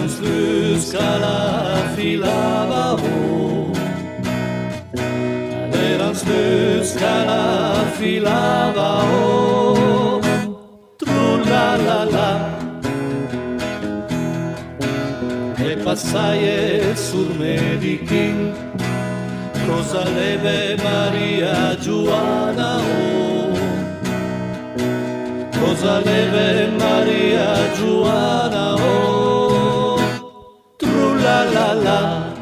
slus que la filava eren slus que la filava trulalala e passaie sul medichin cosa leve Maria Giovanna cosa leve Maria Giovanna trulalala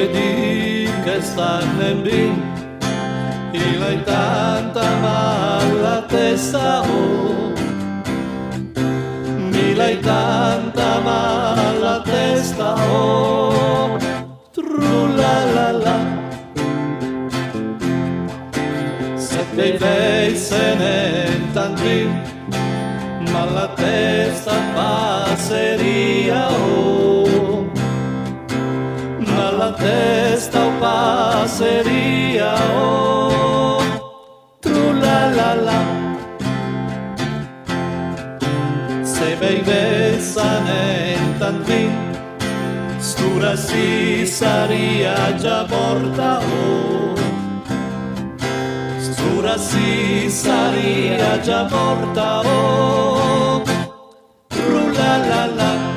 di che stanno in bin il hai tanta mala testa mi l'hai tanta mala testa trulalala se dei se ne tanti ma la testa passeria la testa o passeria trulalala se beivessa nentan vin stura si saria già morta stura si saria già morta trulalala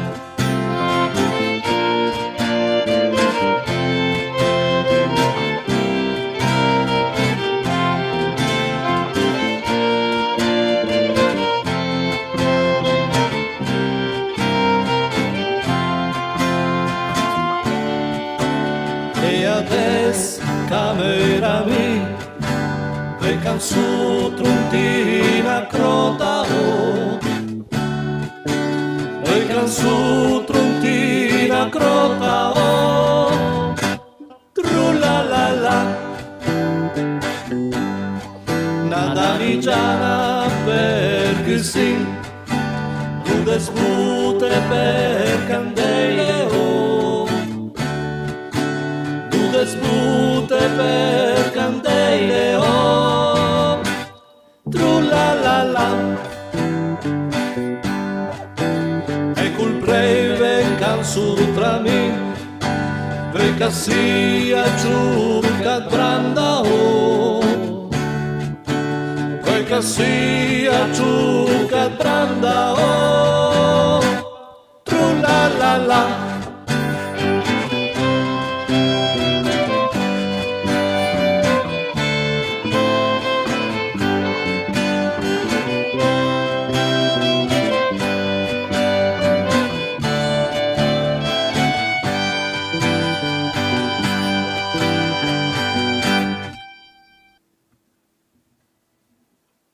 e adesso camera mi recan su truntina crota recan su truntina crota trulalala nada ni giana perché sì tu despute per candele spute per candele trulalala e col breve can su tra me perché sia giuca branda perché sia giuca branda